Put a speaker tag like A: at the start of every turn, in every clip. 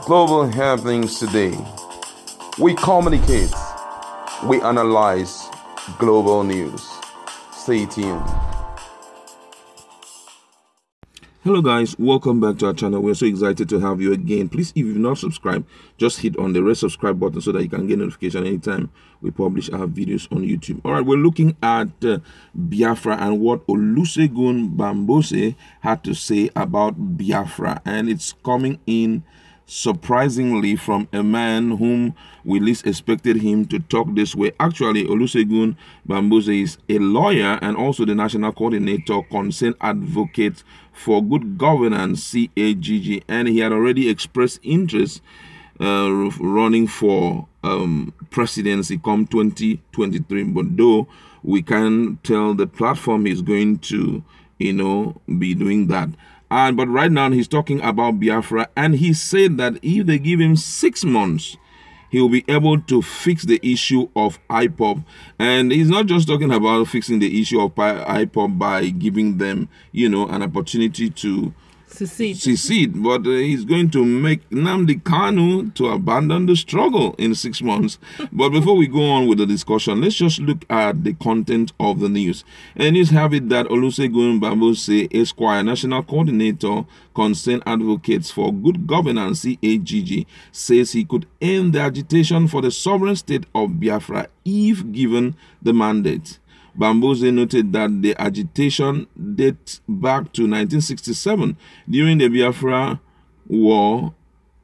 A: global happenings today. We communicate, we analyze global news. Stay tuned. Hello guys, welcome back to our channel. We're so excited to have you again. Please, if you've not subscribed, just hit on the red subscribe button so that you can get notification anytime we publish our videos on YouTube. All right, we're looking at Biafra and what Olusegun Bambose had to say about Biafra, and it's coming in surprisingly from a man whom we least expected him to talk this way. Actually, Olusegun Bambose is a lawyer and also the national coordinator, concerned advocate for good governance, CAGG, and he had already expressed interest running for presidency come 2023. But though we can't tell the platform he's going to, be doing that. But right now he's talking about Biafra, and he said that if they give him 6 months, he will be able to fix the issue of IPOB. And he's not just talking about fixing the issue of IPOB by giving them, an opportunity to secede, but he's going to make Nnamdi Kanu to abandon the struggle in 6 months. But before we go on with the discussion, let's just look at the content of the news. And news have it that Olusegun Bambose, Esquire, national coordinator, concerned advocates for good governance, CAGG, says he could end the agitation for the sovereign state of Biafra if given the mandate. Bambose noted that the agitation dates back to 1967 during the Biafra War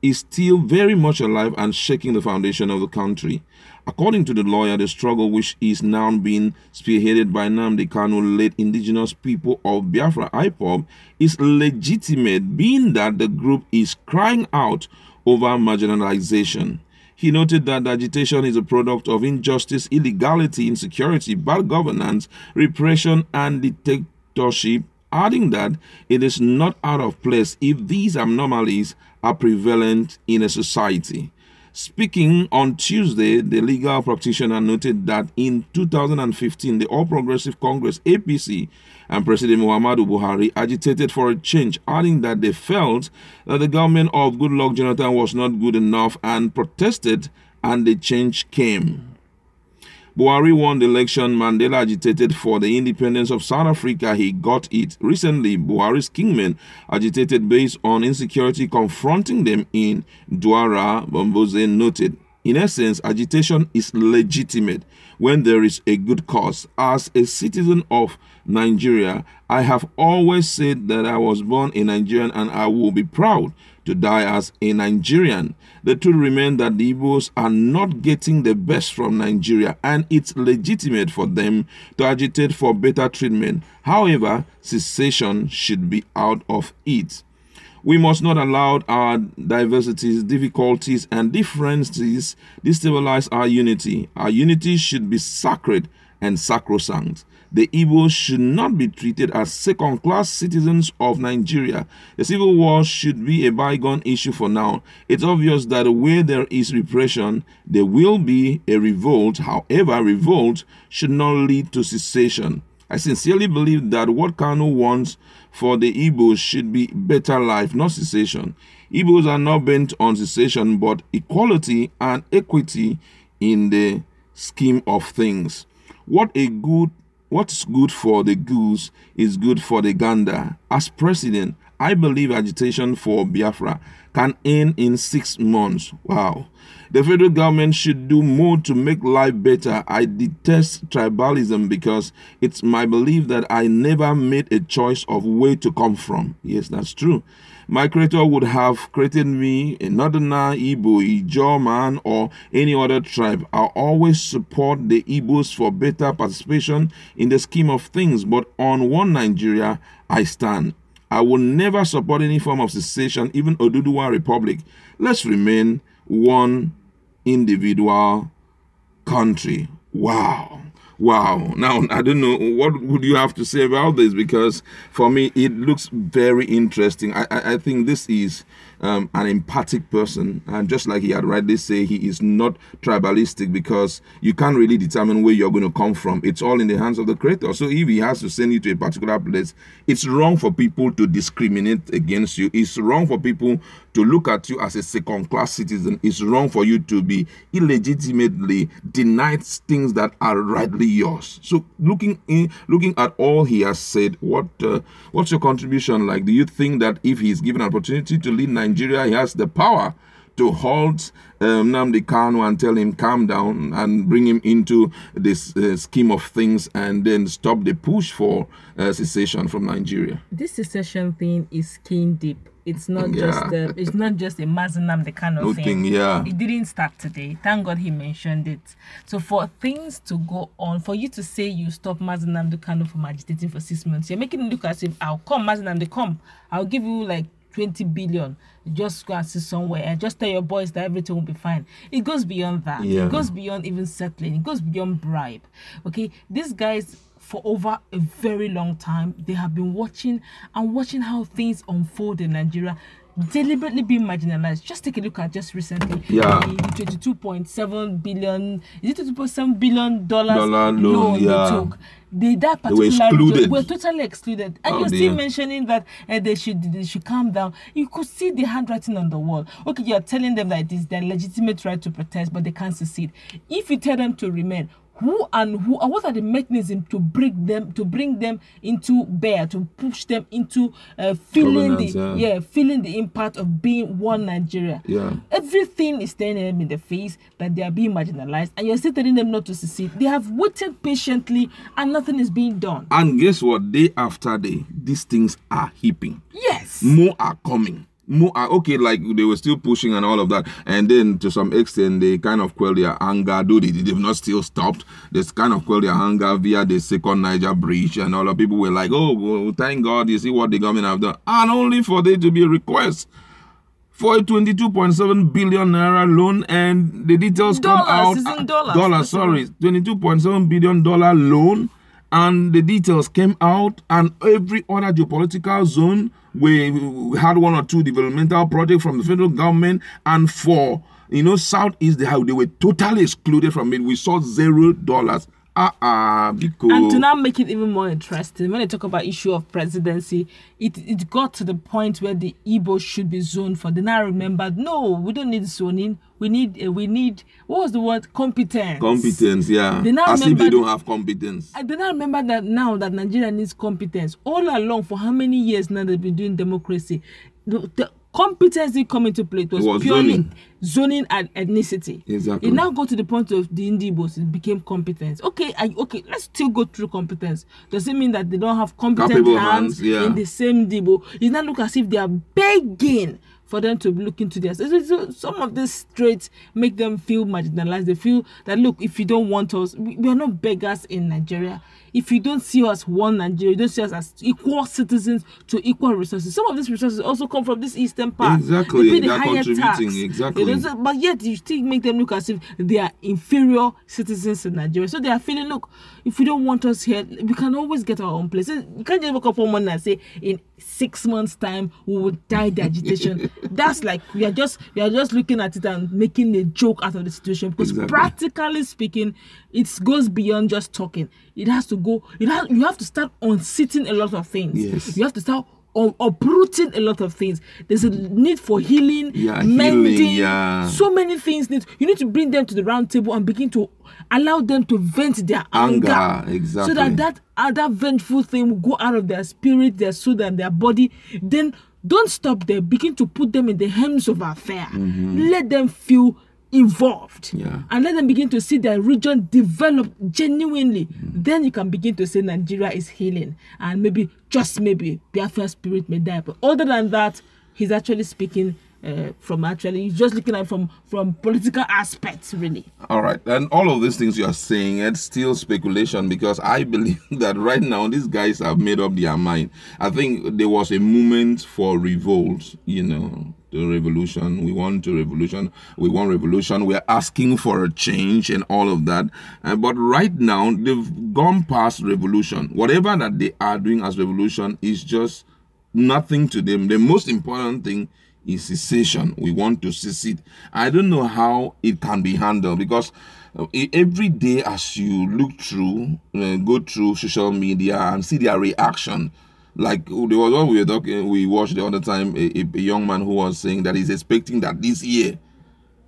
A: is still very much alive and shaking the foundation of the country. According to the lawyer, the struggle, which is now being spearheaded by Nnamdi Kanu, led indigenous people of Biafra, IPOB, is legitimate, being that the group is crying out over marginalization. He noted that the agitation is a product of injustice, illegality, insecurity, bad governance, repression, and dictatorship, adding that it is not out of place if these anomalies are prevalent in a society. Speaking on Tuesday, the legal practitioner noted that in 2015, the All Progressive Congress, APC, and President Muhammadu Buhari agitated for a change, adding that they felt that the government of Goodluck Jonathan was not good enough and protested, and the change came. Buhari won the election. Mandela agitated for the independence of South Africa. He got it. Recently, Buhari's kingmen agitated based on insecurity confronting them in Douala, Bambose noted. In essence, agitation is legitimate when there is a good cause. As a citizen of Nigeria, I have always said that I was born a Nigerian and I will be proud to die as a Nigerian. The truth remains that the Igbos are not getting the best from Nigeria, and it's legitimate for them to agitate for better treatment. However, secession should be out of it. We must not allow our diversities, difficulties, and differences destabilize our unity. Our unity should be sacred and sacrosanct. The Igbos should not be treated as second-class citizens of Nigeria. The civil war should be a bygone issue for now. It's obvious that where there is repression, there will be a revolt. However, revolt should not lead to secession. I sincerely believe that what Kanu wants for the Igbos should be better life, not secession. Igbos are not bent on secession, but equality and equity in the scheme of things. What's good for the goose is good for the gander. As president, I believe agitation for Biafra can end in 6 months. Wow. The federal government should do more to make life better. I detest tribalism because it's my belief that I never made a choice of where to come from. Yes, that's true. My creator would have created me a Northerner, Igbo, Ijaw man, or any other tribe. I always support the Igbos for better participation in the scheme of things, but on one Nigeria, I stand. I will never support any form of secession, even Oduduwa Republic. Let's remain one individual country. Wow. Wow. Now, I don't know, what would you have to say about this? Because for me, it looks very interesting. I think this is an empathic person. And just like he had rightly said, he is not tribalistic, because you can't really determine where you're going to come from. It's all in the hands of the Creator. So if he has to send you to a particular place, it's wrong for people to discriminate against you. It's wrong for people to look at you as a second-class citizen. It's wrong for you to be illegitimately denied things that are rightly yours. So looking at all he has said, what's your contribution like? Do you think that if he's given an opportunity to lead Nigeria, he has the power to halt Nnamdi Kanu and tell him calm down and bring him into this scheme of things, and then stop the push for secession from Nigeria?
B: This secession thing is skin deep. It's not just a Nnamdi Kanu thing. It didn't start today. Thank God he mentioned it. So for things to go on, for you to say you stop Nnamdi Kanu from agitating for 6 months, you're making it look as if I'll come, Nnamdi, come. I'll give you like 20 billion. Just go and sit somewhere and just tell your boys that everything will be fine. It goes beyond that. It goes beyond even settling. It goes beyond bribe. Okay, these guys, for over a very long time, they have been watching how things unfold in Nigeria, deliberately being marginalized. Just take a look at just recently the $22.7 billion, is it $22.7 billion loan they took. That particular were totally excluded, and you're still mentioning that they should calm down. You could see the handwriting on the wall. Okay, you're telling them that it is their legitimate right to protest, but they can't secede. If you tell them to remain, who and what are the mechanisms to bring them into bear, to push them into feeling the impact of being one Nigeria? Everything is staring them in the face that they are being marginalized, and you're still telling them not to secede. They have waited patiently and nothing is being done. And
A: guess what? Day after day, these things are heaping.
B: Yes,
A: more are coming. More okay, like they were still pushing and all of that, and then to some extent they kind of quell their anger. Though they've not still stopped, they kind of quell their anger via the second Niger breach, and all the people were like, oh well, thank God, you see what the government have done. And only for there to be a request for a 22.7 billion naira loan, and the details come out. $22.7 billion loan, and the details came out, and every other geopolitical zone, we had one or two developmental projects from the federal government, and for Southeast, they were totally excluded from it. We saw $0.
B: Because... And to now make it even more interesting, when they talk about issue of presidency, it got to the point where the Igbo should be zoned for. They now remembered, no, we don't need zoning. We need what was the word? Competence.
A: Competence, yeah. As if they don't have competence.
B: I do not remember that now that Nigeria needs competence. All along, for how many years now they've been doing democracy, the competence didn't come into play. It was purely zoning and ethnicity.
A: Exactly.
B: It now got to the point of the Indians, it became competence. Okay, let's still go through competence. Does it mean that they don't have competent hands in the same Debo? It now look as if they are begging for them to look into this. So some of these traits make them feel marginalized. They feel that, look, if you don't want us, we are not beggars in Nigeria. If you don't see us one Nigeria, you don't see us as equal citizens to equal resources. Some of these resources also come from this eastern part.
A: Exactly,
B: they pay the
A: they're
B: higher
A: contributing.
B: tax.
A: Exactly.
B: But yet you still make them look as if they are inferior citizens in Nigeria. So they are feeling, look, if you don't want us here, we can always get our own place. You can't just wake up one morning and say, in 6 months' time, we will die the agitation. That's like we are just looking at it and making a joke out of the situation, because practically speaking, it goes beyond just talking. It has to go. You have to start unseating a lot of things.
A: Yes.
B: You have to start uprooting a lot of things. There's a need for healing, mending. So many things you need to bring them to the round table and begin to allow them to vent their anger.
A: Exactly.
B: So that vengeful thing will go out of their spirit, their soul, and their body. Then don't stop there. Begin to put them in the hands of affair. Let them feel involved, and let them begin to see their region develop genuinely. Then you can begin to say Nigeria is healing, and maybe, just maybe, Biafra spirit may die. But other than that, he's actually speaking he's just looking at from political aspects, really.
A: All right, and all of these things you are saying, it's still speculation, because I believe that right now these guys have made up their mind. I think there was a movement for revolt, to revolution. We want revolution. We want revolution. We're asking for a change and all of that. But right now, they've gone past revolution. Whatever that they are doing as revolution is just nothing to them. The most important thing is cessation. We want to secede. I don't know how it can be handled, because every day as you look through, go through social media and see their reaction. Like there was one we watched the other time, a young man who was saying that he's expecting that this year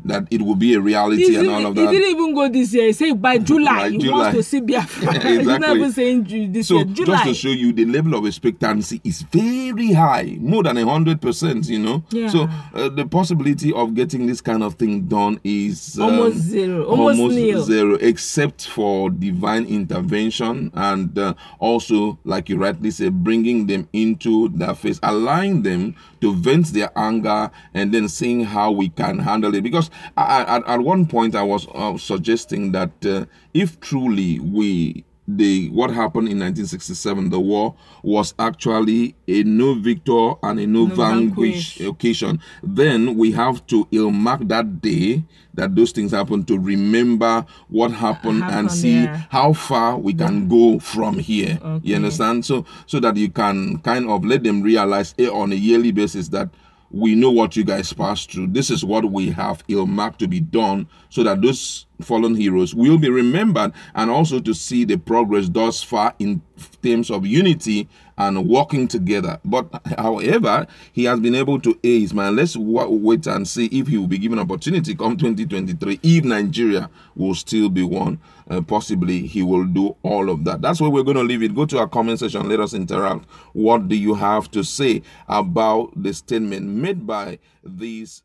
A: that it will be a reality and all of that.
B: He didn't even go this year. He said by July, he wants to see Biafra.
A: Exactly.
B: He's not even saying this year. July.
A: Just to show you, the level of expectancy is very high, more than 100%, you know.
B: Yeah.
A: So the possibility of getting this kind of thing done is
B: almost zero, almost nil.
A: Zero, except for divine intervention and also, like you rightly said, bringing them into their face, allowing them to vent their anger, and then seeing how we can handle it. Because at one point I was suggesting that if truly what happened in 1967, the war, was actually a no victor and a no vanquish occasion, then we have to earmark that day that those things happen, to remember what happened and see how far we can go from here. Okay. You understand? So that you can kind of let them realize on a yearly basis that we know what you guys passed through. This is what we have earmarked to be done, so that those fallen heroes will be remembered, and also to see the progress thus far in terms of unity and working together. But however, he has been able to aid his man. Let's wait and see if he will be given opportunity come 2023, if Nigeria will still be one. Possibly he will do all of that. That's where we're going to leave it. Go to our comment section, let us interact. What do you have to say about the statement made by these